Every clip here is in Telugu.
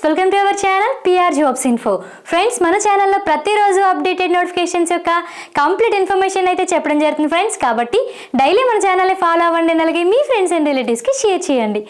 Welcome to our channel PR jobs info. Friends, మన ఛానల్లో ప్రతిరోజు అప్డేటెడ్ నోటిఫికేషన్స్ యొక్క కంప్లీట్ ఇన్ఫర్మేషన్ అయితే చెప్పడం జరుగుతుంది ఫ్రెండ్స్. కాబట్టి డైలీ మన ఛానల్ని ఫాలో అవ్వండి, అలాగే మీ ఫ్రెండ్స్ అండ్ రిలేటివ్స్కి షేర్ చేయండి.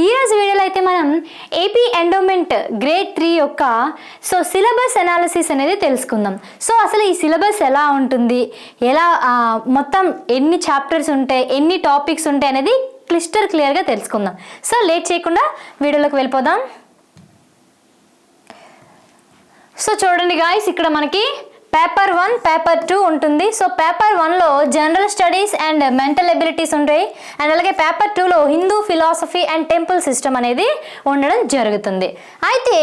ఈరోజు వీడియోలో అయితే మనం ఏపీ ఎండోమెంట్ గ్రేడ్ 3 యొక్క సిలబస్ అనాలిసిస్ అనేది తెలుసుకుందాం. అసలు ఈ సిలబస్ ఎలా ఉంటుంది, ఎలా మొత్తం ఎన్ని చాప్టర్స్ ఉంటాయి, ఎన్ని టాపిక్స్ ఉంటాయి అనేది క్లియర్గా తెలుసుకుందాం. లేట్ చేయకుండా వీడియోలోకి వెళ్ళిపోదాం. చూడండి గాయ్స్, ఇక్కడ మనకి పేపర్ 1, పేపర్ 2 ఉంటుంది. పేపర్ 1లో general studies and mental abilities ఉంటాయి, అండ్ అలాగే పేపర్ 2లో Hindu philosophy and temple system అనేది ఉండడం జరుగుతుంది. అయితే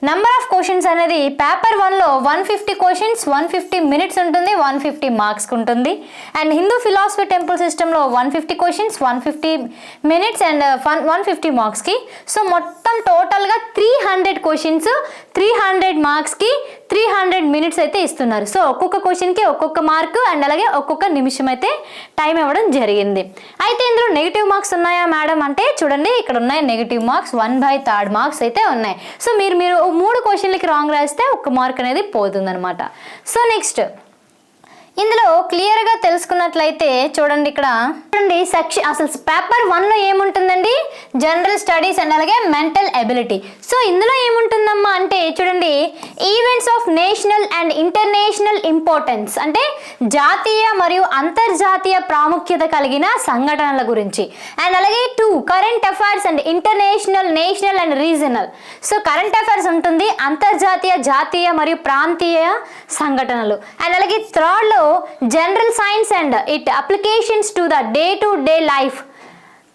నెంబర్ ఆఫ్ క్వశ్చన్స్ అనేది పేపర్ 1లో 150 క్వశ్చన్స్, 150 మినిట్స్ ఉంటుంది, 150 మార్క్స్ ఉంటుంది. అండ్ హిందూ ఫిలాసఫీ టెంపుల్ సిస్టంలో 150 క్వశ్చన్స్, 150 మినిట్స్ అండ్ 150 మార్క్స్కి. మొత్తం టోటల్గా 300 క్వశ్చన్స్, 300 మార్క్స్కి 300 మినిట్స్ అయితే ఇస్తున్నారు. ఒక్కొక్క క్వశ్చన్కి ఒక్కొక్క మార్క్ అండ్ అలాగే ఒక్కొక్క నిమిషం అయితే టైం ఇవ్వడం జరిగింది. అయితే ఇందులో నెగిటివ్ మార్క్స్ ఉన్నాయా మేడం అంటే చూడండి, ఇక్కడ ఉన్నాయి నెగిటివ్ మార్క్స్, 1/3 మార్క్స్ అయితే ఉన్నాయి. మీరు 3 క్వశ్చన్లకి రాంగ్ రాస్తే 1 మార్క్ అనేది పోతుందన్నమాట. నెక్స్ట్ ఇందులో క్లియర్గా తెలుసుకున్నట్లయితే చూడండి, ఇక్కడ చూడండి సెక్షన్ అసలు పేపర్ 1లో ఏముంటుందండి, జనరల్ స్టడీస్ అండ్ అలాగే మెంటల్ ఎబిలిటీ. ఇందులో ఏముంటుందమ్మా అంటే చూడండి, events of national and international importance అంటే జాతీయ మరియు అంతర్జాతీయ ప్రాముఖ్యత కలిగిన సంఘటనల గురించి. అండ్ అలాగే 2 current affairs and international, national and regional. Current affairs ఉంటుంది, అంతర్జాతీయ, జాతీయ మరియు ప్రాంతీయ సంఘటనలు. అండ్ అలాగే 3లో general science and it applications to the day to day life,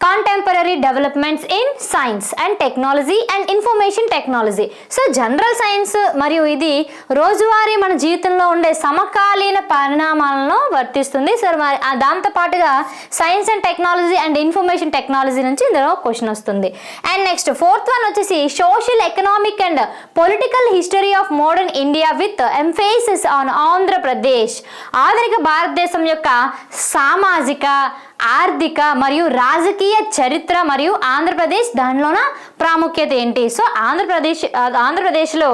contemporary developments in science and technology and information technology. General science మరియు ఇది రోజువారీ మన జీవితంలో ఉండే సమకాలీన పరిణామాలను వర్తిస్తుంది. దాంతోపాటుగా science and technology and information technology నుంచి ఇందులో క్వశ్చన్ వస్తుంది. అండ్ నెక్స్ట్ 4th వన్ వచ్చేసి social, economic and political history of modern India with emphasis on Andhra Pradesh. ఆధునిక భారతదేశం యొక్క సామాజిక, ఆర్థిక మరియు రాజకీయ చరిత్ర మరియు ఆంధ్రప్రదేశ్ దానిలోన ప్రాముఖ్యత ఏంటి. ఆంధ్రప్రదేశ్లో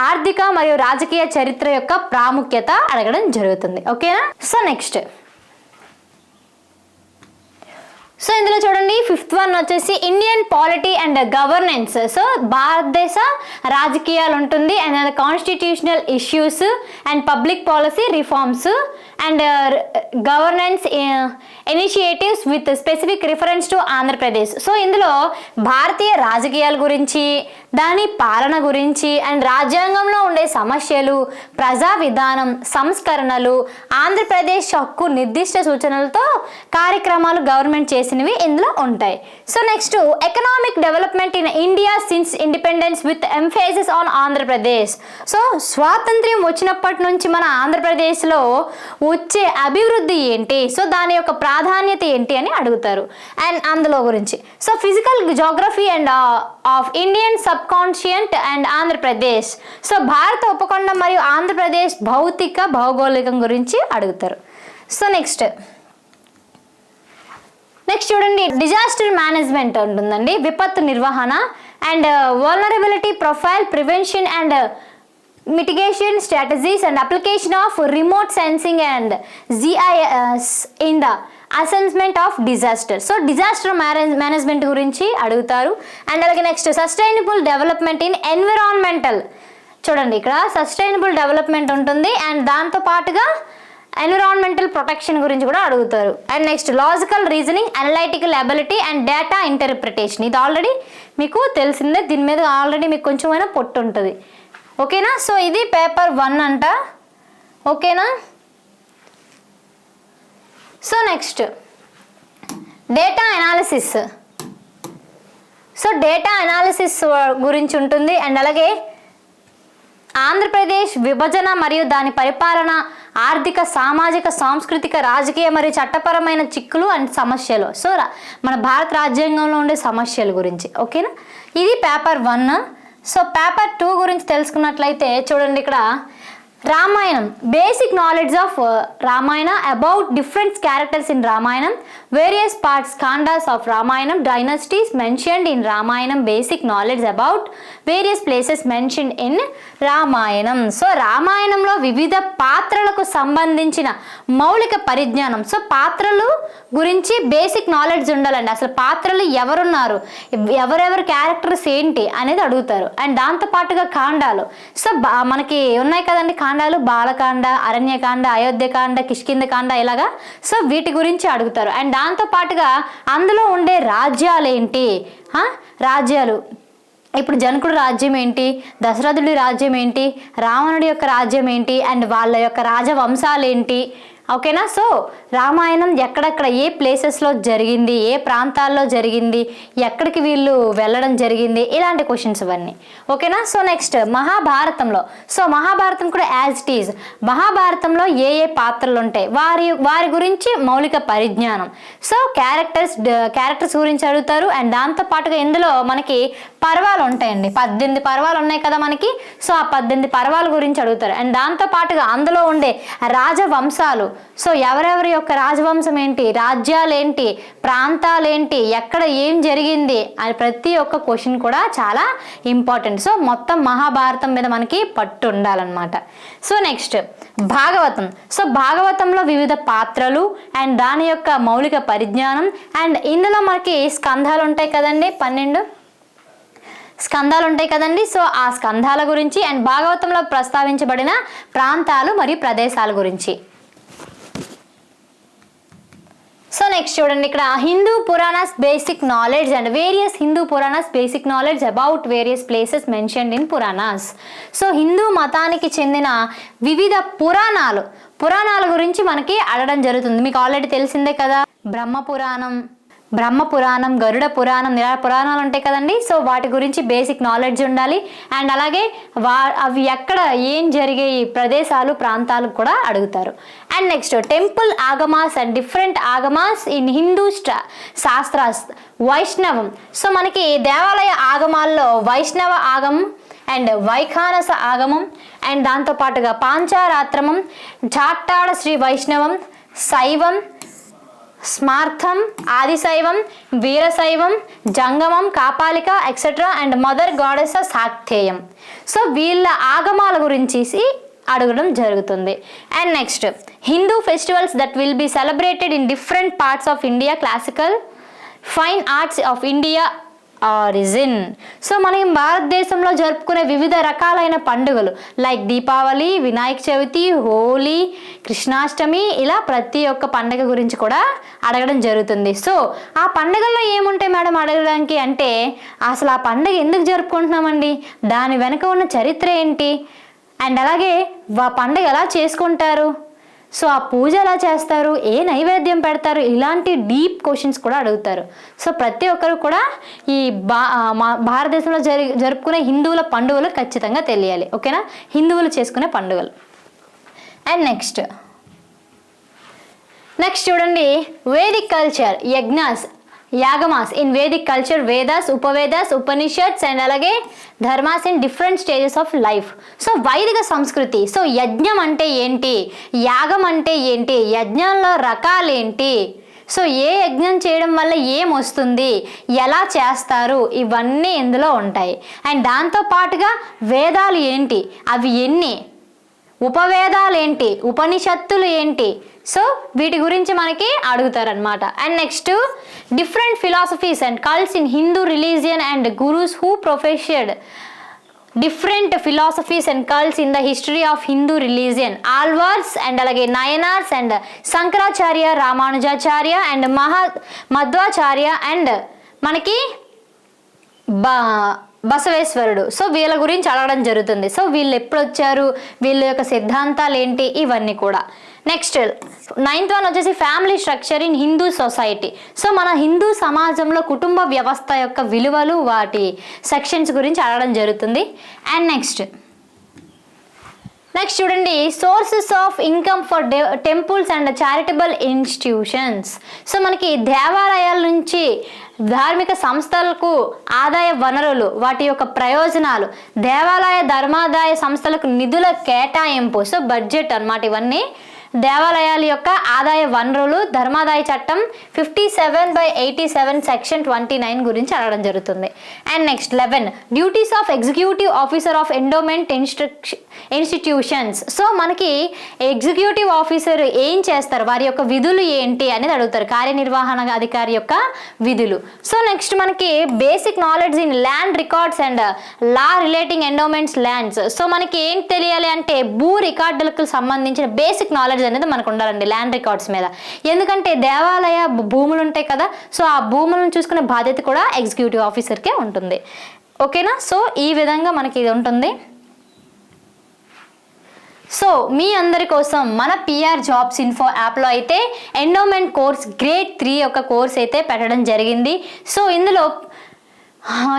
ఆర్థిక మరియు రాజకీయ చరిత్ర యొక్క ప్రాముఖ్యత అడగడం జరుగుతుంది. ఓకేనా. నెక్స్ట్ ఇందులో చూడండి 5th వన్ వచ్చేసి ఇండియన్ పాలిటీ అండ్ గవర్నెన్స్. భారతదేశ రాజకీయాలు ఉంటుంది, and constitutional issues and public policy reforms and governance initiatives with specific reference to Andhra Pradesh. ఇందులో భారతీయ రాజకీయాల గురించి, దాని పాలన గురించి అండ్ రాజ్యాంగంలో ఉండే సమస్యలు, ప్రజా విధానం, సంస్కరణలు, ఆంధ్రప్రదేశ్ హక్కు నిర్దిష్ట సూచనలతో కార్యక్రమాలు గవర్నమెంట్ చేసినవి ఇందులో ఉంటాయి. Next economic development in India since independence with emphasis on Andhra Pradesh. స్వాతంత్ర్యం వచ్చినప్పటి నుంచి మన ఆంధ్రప్రదేశ్లో వచ్చే అభివృద్ధి ఏంటి, దాని యొక్క ప్రాధాన్యత ఏంటి అని అడుగుతారు. అండ్ అందులో గురించి physical geography and of Indian sub conscient and Andhra Pradesh. భారత ఉపఖండం మరియు ఆంధ్రప్రదేశ్ భౌతిక, భౌగోళికం గురించి అడుగుతారు. నెక్స్ట్ చూడండి, డిజాస్టర్ మేనేజ్మెంట్ ఉంటుందండి, విపత్తు నిర్వహణ and vulnerability profile, prevention and mitigation strategies and application of remote sensing and GIS in the assessment of disaster. Disaster management గురించి అడుగుతారు. అండ్ అలాగే next sustainable development in environmental. చూడండి, ఇక్కడ సస్టైనబుల్ డెవలప్మెంట్ ఉంటుంది అండ్ దాంతో పాటుగా ఎన్విరాన్మెంటల్ ప్రొటెక్షన్ గురించి కూడా అడుగుతారు. And next logical reasoning, analytical ability and data interpretation. ఇది ఆల్రెడీ మీకు తెలిసిందే, దీని మీద ఆల్రెడీ మీకు కొంచెమైనా పొట్టు ఉంటుంది. ఓకేనా. ఇది పేపర్ 1 అంట. ఓకేనా. Next data analysis. Data analysis గురించి ఉంటుంది. అండ్ అలాగే ఆంధ్రప్రదేశ్ విభజన మరియు దాని పరిపాలన, ఆర్థిక, సామాజిక, సాంస్కృతిక, రాజకీయ మరియు చట్టపరమైన చిక్కులు అండ్ సమస్యలు. మన భారత రాజ్యాంగంలో ఉండే సమస్యల గురించి. ఓకేనా. ఇది పేపర్ 1. పేపర్ 2 గురించి తెలుసుకున్నట్లయితే చూడండి, ఇక్కడ Ramayana, basic knowledge of Ramayana about different characters in Ramayana, various parts, kandas of Ramayana, dynasties mentioned in Ramayana, basic knowledge about various places mentioned in Ramayanam. So రామాయణంలో వివిధ పాత్రలకు సంబంధించిన మౌలిక పరిజ్ఞానం. సో పాత్రలు గురించి బేసిక్ నాలెడ్జ్ ఉండాలండి. అసలు పాత్రలు ఎవరున్నారు, ఎవరెవరు క్యారెక్టర్స్ ఏంటి అనేది అడుగుతారు. అండ్ దాంతోపాటుగా కాండాలు. సో మనకి ఉన్నాయి కదండి కాండాలు, బాలకాండ, అరణ్యకాండ, అయోధ్యకాండ, కిష్కింధకాండ ఇలాగా. సో వీటి గురించి అడుగుతారు. అండ్ దాంతోపాటుగా అందులో ఉండే రాజ్యాలేంటి, రాజ్యాలు ఇప్పుడు జనకుడు రాజ్యం ఏంటి, దశరథుడి రాజ్యం ఏంటి, రావణుడి యొక్క రాజ్యం ఏంటి, అండ్ వాళ్ళ యొక్క రాజవంశాలు ఏంటి. ఓకేనా. సో రామాయణం ఎక్కడెక్కడ ఏ ప్లేసెస్లో జరిగింది, ఏ ప్రాంతాల్లో జరిగింది, ఎక్కడికి వీళ్ళు వెళ్ళడం జరిగింది, ఇలాంటి క్వశ్చన్స్ ఇవన్నీ. ఓకేనా. సో నెక్స్ట్ మహాభారతంలో. సో మహాభారతం కూడా యాజ్ ఇట్ ఈజ్. మహాభారతంలో ఏ ఏ పాత్రలు ఉంటాయి, వారి గురించి మౌలిక పరిజ్ఞానం. సో క్యారెక్టర్స్ గురించి అడుగుతారు. అండ్ దాంతోపాటుగా ఇందులో మనకి పర్వాలు ఉంటాయండి, 18 పర్వాలు ఉన్నాయి కదా మనకి. సో ఆ 18 పర్వాల గురించి అడుగుతారు. అండ్ దాంతోపాటుగా అందులో ఉండే రాజవంశాలు. సో ఎవరెవరి యొక్క రాజవంశం ఏంటి, రాజ్యాలేంటి, ప్రాంతాలేంటి, ఎక్కడ ఏం జరిగింది అని ప్రతి ఒక్క క్వశ్చన్ కూడా చాలా ఇంపార్టెంట్. సో మొత్తం మహాభారతం మీద మనకి పట్టు ఉండాలన్నమాట. So next Bhagavatam. సో భాగవతంలో వివిధ పాత్రలు అండ్ దాని యొక్క మౌలిక పరిజ్ఞానం. అండ్ ఇందులో మనకి స్కంధాలు ఉంటాయి కదండి, 12 స్కంధాలు ఉంటాయి కదండి. సో ఆ స్కంధాల గురించి అండ్ భాగవతంలో ప్రస్తావించబడిన ప్రాంతాలు మరియు ప్రదేశాల గురించి. సో నెక్స్ట్ చూడండి, ఇక్కడ Hindu Puranas basic knowledge and various Hindu Puranas basic knowledge about various places mentioned in Puranas. So Hindu మతానికి చెందిన వివిధ పురాణాల గురించి మనకి అడగడం జరుగుతుంది. మీకు ఆల్రెడీ తెలిసిందే కదా, బ్రహ్మ పురాణం, గరుడ పురాణం, ఇలా పురాణాలు ఉంటాయి కదండి. సో వాటి గురించి బేసిక్ నాలెడ్జ్ ఉండాలి. అండ్ అలాగే అవి ఎక్కడ ఏం జరిగే ప్రదేశాలు, ప్రాంతాలు కూడా అడుగుతారు. And next temple agamas and different agamas in Hindu shastras. వైష్ణవం. సో మనకి దేవాలయ ఆగమాల్లో వైష్ణవ ఆగమం అండ్ వైఖానస ఆగమం అండ్ దాంతోపాటుగా పాంచారాత్రమం, చాట్టాడ శ్రీ వైష్ణవం, శైవం, స్మార్థం, ఆదిశైవం, వీరశైవం, జంగమం, కాపాలిక ఎక్సెట్రా అండ్ మదర్ గాడెస్ శాక్తేయం. సో వీళ్ళ ఆగమాల గురించి అడగడం జరుగుతుంది. And next Hindu festivals that will be celebrated in different parts of India, classical fine arts of India origin. So మనం భారతదేశంలో జరుపుకునే వివిధ రకాలైన పండుగలు లైక్ దీపావళి, వినాయక చవితి, హోలీ, కృష్ణాష్టమి, ఇలా ప్రతి ఒక్క పండుగ గురించి కూడా అడగడం జరుగుతుంది. సో ఆ పండుగల్లో ఏముంటాయి మేడం అడగడానికి అంటే, అసలు ఆ పండుగ ఎందుకు జరుపుకుంటున్నామండి, దాని వెనుక ఉన్న చరిత్ర ఏంటి, అండ్ అలాగే పండుగ ఎలా చేసుకుంటారు, సో ఆ పూజ ఎలా చేస్తారు, ఏ నైవేద్యం పెడతారు, ఇలాంటి డీప్ క్వశ్చన్స్ కూడా అడుగుతారు. సో ప్రతి ఒక్కరు కూడా ఈ భారతదేశంలో జరుపుకునే హిందువుల పండుగలు ఖచ్చితంగా తెలియాలి. ఓకేనా, హిందువులు చేసుకునే పండుగలు. అండ్ నెక్స్ట్ చూడండి, Vedic culture, agamas in Vedic culture, Vedas, Upavedas, Upanishads and అలాగే dharmas in different stages of life. So వైదిక సంస్కృతి. సో యజ్ఞం అంటే ఏంటి, యాగం అంటే ఏంటి, యజ్ఞంలో రకాలేంటి, సో ఏ యజ్ఞం చేయడం వల్ల ఏం వస్తుంది, ఎలా చేస్తారు, ఇవన్నీ ఇందులో ఉంటాయి. అండ్ దాంతోపాటుగా వేదాలు ఏంటి, అవి ఎన్ని, ఉపవేదాలు ఏంటి, ఉపనిషత్తులు ఏంటి, సో వీటి గురించి మనకి అడుగుతారనమాట. And next different philosophies and cults in Hindu religion and gurus who professed different philosophies and cults in the history of Hindu religion, Alvars and అలాగే Nayanars and Shankaracharya, Ramanujacharya and Madhvacharya and మనకి బసవేశ్వరుడు. సో వీళ్ళ గురించి అడగడం జరుగుతుంది. సో వీళ్ళు ఎప్పుడు వచ్చారు, వీళ్ళ యొక్క సిద్ధాంతాలు ఏంటి, ఇవన్నీ కూడా. నెక్స్ట్ 9th వన్ వచ్చేసి family structure in Hindu society. So మన హిందూ సమాజంలో కుటుంబ వ్యవస్థ యొక్క విలువలు, వాటి సెక్షన్స్ గురించి అడగడం జరుగుతుంది. అండ్ నెక్స్ట్ నెక్స్ట్ చూడండి, sources of income for temples and charitable institutions. So మనకి దేవాలయాల నుంచి ధార్మిక సంస్థలకు ఆదాయ వనరులు, వాటి యొక్క ప్రయోజనాలు, దేవాలయ ధర్మాదాయ సంస్థలకు నిధుల కేటాయింపు, సో బడ్జెట్ అన్నమాట ఇవన్నీ. దేవాలయాల యొక్క ఆదాయ వనరులు, ధర్మాదాయ చట్టం 57/87 సెక్షన్ 29 గురించి అడగడం జరుగుతుంది. And next 11, duties of executive officer of endowment institutions. So మనకి ఎగ్జిక్యూటివ్ ఆఫీసర్ ఏం చేస్తారు, వారి యొక్క విధులు ఏంటి అనేది అడుగుతారు, కార్యనిర్వహణ అధికారి యొక్క విధులు. సో నెక్స్ట్ మనకి basic knowledge in land records and law relating endowments lands. So మనకి ఏం తెలియాలి అంటే భూ రికార్డులకు సంబంధించిన బేసిక్ నాలెడ్జ్ అనేది మనకు ఉండాలండి ల్యాండ్ రికార్డ్స్ మీద. ఎందుకంటే దేవాలయ భూములు ఉంటాయి కదా, సో ఆ భూములను చూసుకునే బాధ్యత కూడా ఎగ్జిక్యూటివ్ ఆఫీసర్కే ఉంటుంది. ఓకేనా? సో ఈ విధంగా మనకి ఇది ఉంటుంది. సో మీ అందరి కోసం మన పిఆర్ జాబ్స్ ఇన్ఫో యాప్లో అయితే ఎండోమెంట్ కోర్స్ గ్రేడ్ 3 యొక్క కోర్స్ అయితే పెట్టడం జరిగింది. సో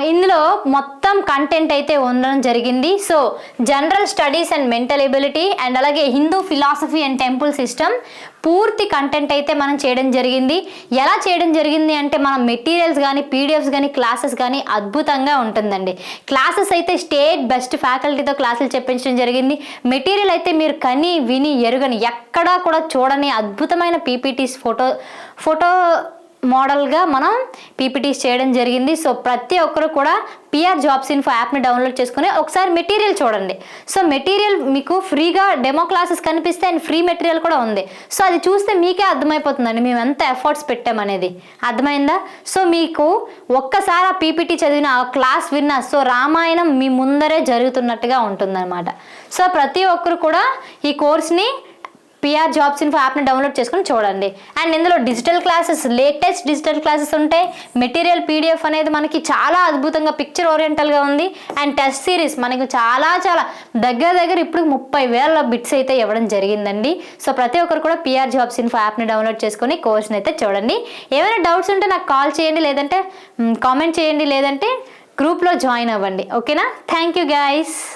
ఇందులో మొత్తం కంటెంట్ అయితే ఉండడం జరిగింది. So general studies and mental ability and అలాగే Hindu philosophy and temple system పూర్తి కంటెంట్ అయితే మనం చేయడం జరిగింది. ఎలా చేయడం జరిగింది అంటే మనం మెటీరియల్స్ కానీ పీడిఎఫ్స్ కానీ క్లాసెస్ కానీ అద్భుతంగా ఉంటుందండి. క్లాసెస్ అయితే స్టేట్ బెస్ట్ ఫ్యాకల్టీతో క్లాసులు చెప్పించడం జరిగింది. మెటీరియల్ అయితే మీరు కని విని ఎరుగని ఎక్కడా కూడా చూడని అద్భుతమైన పీపీటీస్ ఫోటో మోడల్గా మనం పీపీటీస్ చేయడం జరిగింది. సో ప్రతి ఒక్కరు కూడా పిఆర్ జాబ్స్ ఇన్ఫో యాప్ని డౌన్లోడ్ చేసుకుని ఒకసారి మెటీరియల్ చూడండి. సో మెటీరియల్ మీకు ఫ్రీగా డెమో క్లాసెస్ కనిపిస్తే అండ్ ఫ్రీ మెటీరియల్ కూడా ఉంది. సో అది చూస్తే మీకే అర్థమైపోతుందండి మేము ఎంత ఎఫర్ట్స్ పెట్టామనేది. అర్థమైందా? సో మీకు ఒక్కసారి ఆ పీపీటీ చదివిన ఆ క్లాస్ విన్నా సో రామాయణం మీ ముందరే జరుగుతున్నట్టుగా ఉంటుందన్నమాట. సో ప్రతి ఒక్కరు కూడా ఈ కోర్స్ని పిఆర్ జాబ్స్ ఇన్ఫో యాప్ని డౌన్లోడ్ చేసుకుని చూడండి. అండ్ ఇందులో digital classes, latest digital classes ఉంటాయి. మెటీరియల్ పీడిఎఫ్ అనేది మనకి చాలా అద్భుతంగా పిక్చర్ ఓరియంటల్గా ఉంది. అండ్ టెస్ట్ సిరీస్ మనకు చాలా దగ్గర ఇప్పుడు 30,000 బిట్స్ అయితే ఇవ్వడం జరిగిందండి. సో ప్రతి ఒక్కరు కూడా పిఆర్ జాబ్స్ ఇన్ఫో యాప్ని డౌన్లోడ్ చేసుకుని కోర్స్ని అయితే చూడండి. ఏమైనా డౌట్స్ ఉంటే నాకు కాల్ చేయండి, లేదంటే కామెంట్ చేయండి, లేదంటే గ్రూప్లో జాయిన్ అవ్వండి. ఓకేనా? Thank you guys.